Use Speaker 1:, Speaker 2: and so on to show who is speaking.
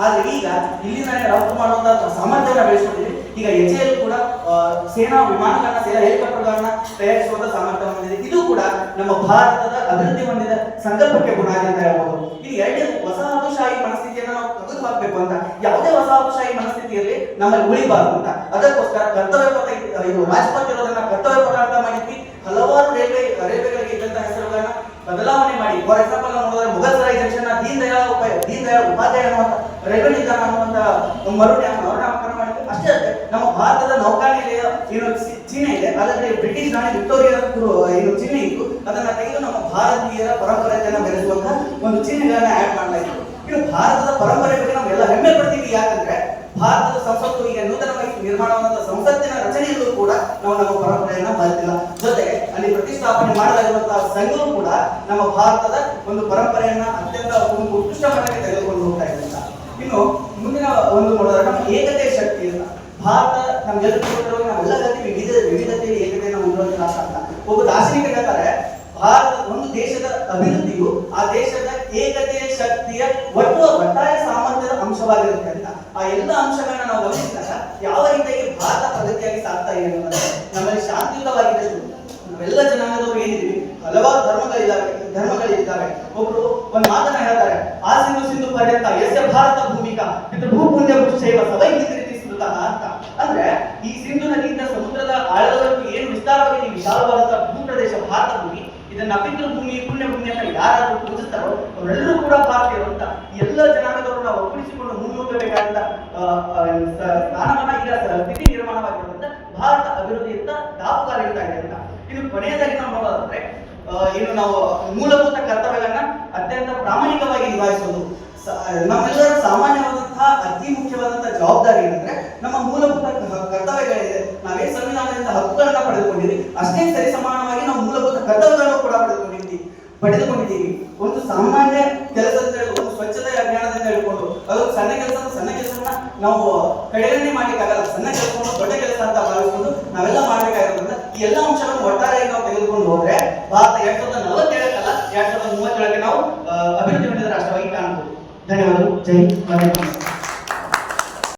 Speaker 1: ಆದ್ರೆ ಈಗ ಇಲ್ಲಿಂದ ರಫ್ತು ಮಾಡುವಂತಹ ಸಾಮರ್ಥ್ಯವನ್ನು ಬೆಳೆಸಿಕೊಂಡಿದೆ. ಈಗ HAL ಕೂಡ ಸೇನಾ ವಿಮಾನಗಳನ್ನ, ಸೇನಾ ಹೆಲಿಕಾಪ್ಟರ್ಗಳನ್ನ ತಯಾರಿಸುವಂತ ಸಾಮರ್ಥ್ಯ ಹೊಂದಿದೆ. ಇದು ಕೂಡ ನಮ್ಮ ಭಾರತದ ಅಭಿವೃದ್ಧಿ ಹೊಂದಿದ ಸಂಕಲ್ಪಕ್ಕೆ ಬುನಾದಿ ಅಂತ ಹೇಳ್ಬೋದು. ಇನ್ನು ಎರಡನೇ ವಸಾಹತುಶಾಹಿ ಮನಸ್ಥಿತಿಯನ್ನು ನಾವು ತೆಗೆದು ಹಾಕಬೇಕು ಅಂತ, ಯಾವುದೇ ವಸಾಹತುಶಾಹಿ ಮನಸ್ಥಿತಿಯಲ್ಲಿ ನಮ್ಮಲ್ಲಿ ಉಳಿಬಾರದು ಅಂತ, ಅದಕ್ಕೋಸ್ಕರ ಕರ್ತವ್ಯ ಪಥ ಇದು ರಾಜಪಥ ಇರೋದನ್ನ ಕರ್ತವ್ಯ ಪಥ ಅಂತ ಮಾಡಿದ್ವಿ. ಹಲವಾರು ರೈಲ್ವೆಗಳಿಗೆ ಇದ್ದಂತಹ ಹೆಸರುಗಳನ್ನ ಬದಲಾವಣೆ ಮಾಡಿ, ಫಾರ್ ಎಕ್ಸಾಂಪಲ್ ನಾವು ನೋಡಿದ್ರೆ ಮುಗಲ್ಸರಾಯ್ ಜಂಕ್ಷನ್ ದೀನ್ ದಯಾಳ್ ಉಪಾಧ್ಯಾಯ ಅನ್ನುವಂತ ರೈಲ್ವೆ ನಿಲ್ದಾಣ ಅನ್ನುವಂತ ಮರುನಾಮಕರಣ ಮಾಡಿದ್ವಿ. ಅಷ್ಟೇ ಅಲ್ಲದೆ ನಮ್ಮ ಭಾರತದ ನೌಕಾನೆಲೆಯ ಏನು ಚಿಹ್ನೆ ಇದೆ, ಅದರಲ್ಲಿ ಬ್ರಿಟಿಷ್ ರಾಣಿ ವಿಕ್ಟೋರಿಯಾ ಏನು ಚಿಹ್ನೆ ಇತ್ತು, ಅದನ್ನ ತೆಗೆದು ನಮ್ಮ ಭಾರತೀಯರ ಪರಂಪರೆಯನ್ನು ಬೆಳೆಸುವಂತಹ ಒಂದು ಚಿಹ್ನೆಗಳನ್ನ ಆಡ್ ಮಾಡಲಾಯಿತು. ಇನ್ನು ಭಾರತದ ಪರಂಪರೆ ಬಗ್ಗೆ ನಾವು ಎಲ್ಲ ಹೆಮ್ಮೆ ಪಡ್ತೀವಿ. ಯಾಕಂದ್ರೆ ಭಾರತದ ಸಂಸತ್ತು ಈಗ ನೂತನವಾಗಿ ನಿರ್ಮಾಣವಾದ ಸಂಸತ್ತಿನ ರಚನೆಯಲ್ಲೂ ಕೂಡ ನಾವು ನಮ್ಮ ಪರಂಪರೆಯನ್ನ ಮರೆತಿಲ್ಲ. ಜೊತೆಗೆ ಅಲ್ಲಿ ಪ್ರತಿಷ್ಠಾಪನೆ ಮಾಡಲಾಗಿರುವಂತಹ ಸಂಘವು ಕೂಡ ನಮ್ಮ ಭಾರತದ ಒಂದು ಪರಂಪರೆಯನ್ನ ಅತ್ಯಂತ ಒಂದು ಉತ್ಕೃಷ್ಟ ಮಟ್ಟಕ್ಕೆ ತೆಗೆದುಕೊಂಡು ಹೋಗ್ತಾ ಇದೆ ಅಂತ. ಇನ್ನು ಮುಂದಿನ ಒಂದು ನೋಡಿದ್ರೆ ನಮ್ಮ ಏಕತೆ ಶಕ್ತಿ ಅಂತ. ಭಾರತ ನಮ್ಗೆಲ್ಲರೂ ನಾವೆಲ್ಲ ವಿವಿಧತೆಯಲ್ಲಿ ಏಕತೆಯನ್ನು ಹೊಂದಿರುವಂತಹ ರಾಷ್ಟ್ರ ಅಂತ. ಒಬ್ಬ ದಾರ್ಶನಿಕ ಹೇಳ್ತಾರೆ, ಭಾರತ ಒಂದು ದೇಶದ ಅಭಿವೃದ್ಧಿಯು ಆ ದೇಶದ ಏಕತೆಯ ಶಕ್ತಿಯ ಒಟ್ಟಾರೆ ಸಾಮರ್ಥ್ಯದ ಅಂಶವಾಗಿರುತ್ತೆ ಅಂತ. ಆ ಎಲ್ಲ ಅಂಶಗಳನ್ನ ನಾವು ಗಮನಿಸಿದಾಗ ಯಾವ ರೀತಿಯಾಗಿ ಭಾರತ ಪ್ರಗತಿಯಾಗಿ ಸಾಗ್ತಾ ಇದೆ ಅನ್ನೋದು, ನಮ್ಮಲ್ಲಿ ಶಾಂತಿಯುತವಾಗಿದ್ದಷ್ಟು ನಾವೆಲ್ಲ ಜನಾಂಗದವರು ಏನಿದ್ದೀವಿ, ಹಲವಾರು ಧರ್ಮಗಳಿದ್ದಾವೆ. ಒಬ್ರು ಒಂದು ಮಾತನ್ನ ಹೇಳ್ತಾರೆ, ಆ ಸಿಂಧು ಪರ್ಯಂತ ಯಸ್ಯ ಭಾರತ ಭೂಮಿಕಾ ಭೂ ಪುಣ್ಯ ಶೈವ ಸವೈ ಅಂತ. ಅಂದ್ರೆ ಈ ಸಿಂಧು ನದಿಯಿಂದ ಸಮುದ್ರದ ಆಳದವರೆಗೂ ಏನು ವಿಸ್ತಾರವಾಗಿ ವಿಶಾಲವಾದಂತಹ ಭೂಪ್ರದೇಶ ಭಾರತ ಭೂಮಿ, ಇದನ್ನ ಪಿತೃ ಭೂಮಿ ಪುಣ್ಯ ಭೂಮಿ ಅಂತ ಯಾರಾದ್ರೂ ಪೂಜಿಸ್ತಾರೋ ಅವರೆಲ್ಲರೂ ಕೂಡ ಭಾರತೀಯರು ಅಂತ. ಎಲ್ಲ ಜನಾಂಗದವರು ನಾವು ಒಗ್ಗೂಡಿಸಿಕೊಂಡು ಮುನ್ನುಗ್ಗಬೇಕಾದಂತ ಸ್ಥಾನವನ್ನ ಈಗ ಸ್ಥಿತಿ ನಿರ್ಮಾಣವಾಗಿರುವಂತ ಭಾರತ ಅಭಿವೃದ್ಧಿಯಿಂದ ದಾಪುಗಾಲಿಡ್ತಾ ಇದೆ ಅಂತ. ಇನ್ನು ಕೊನೆಯದಾಗಿ ನಾವು ನೋಡೋದಾದ್ರೆ ಏನು ನಾವು ಮೂಲಭೂತ ಕರ್ತವ್ಯಗಳನ್ನ ಅತ್ಯಂತ ಪ್ರಾಮಾಣಿಕವಾಗಿ ನಿಭಾಯಿಸೋದು ನಮ್ಮೆಲ್ಲರ ಸಾಮಾನ್ಯವಾದಂತಹ ಅತಿ ಮುಖ್ಯವಾದಂತಹ ಜವಾಬ್ದಾರಿ ಏನಂದ್ರೆ ನಮ್ಮ ಮೂಲಭೂತ ಕರ್ತವ್ಯಗಳಿದೆ. ನಾವೇನ್ ಸಂವಿಧಾನದಿಂದ ಹಕ್ಕುಗಳನ್ನ ಪಡೆದುಕೊಂಡಿದ್ದೀವಿ, ಅಷ್ಟೇ ಸರಿ ಸಮಾನವಾಗಿ ನಾವು ಮೂಲಭೂತ ಕರ್ತವ್ಯಗಳನ್ನು ಕೂಡ ಪಡೆದುಕೊಂಡಿದ್ದೀವಿ. ಒಂದು ಸಾಮಾನ್ಯ ಕೆಲಸ ಅಂತ ಹೇಳಿ, ಒಂದು ಸ್ವಚ್ಛತೆಯ ಅಭಿಯಾನದಿಂದ ಹೇಳ್ಕೊಂಡು ಅದೊಂದು ಸಣ್ಣ ಕೆಲಸವನ್ನ ನಾವು ಕಡೆಗಣನೆ ಮಾಡ್ಲಿಕ್ಕಾಗಲ್ಲ. ಸಣ್ಣ ಕೆಲಸವನ್ನು ದೊಡ್ಡ ಕೆಲಸ ಅಂತ ಭಾವಿಸ್ಕೊಂಡು ನಾವೆಲ್ಲ ಮಾಡ್ಬೇಕಾಗಿರೋದ್ರಿಂದ ಈ ಎಲ್ಲ ಅಂಶಗಳನ್ನು ಒಟ್ಟಾರೆಯಾಗಿ ನಾವು ತೆಗೆದುಕೊಂಡು ಹೋದ್ರೆ ಭಾರತ 2047 2037ಕ್ಕೆ ನಾವು ಅಭಿವೃದ್ಧಿ ಹೊಂದಿದ ರಾಷ್ಟ್ರವಾಗಿ ಕಾಣಬಹುದು. ಧನ್ಯವಾದಗಳು. ಜೈ ಹಿಂದ್.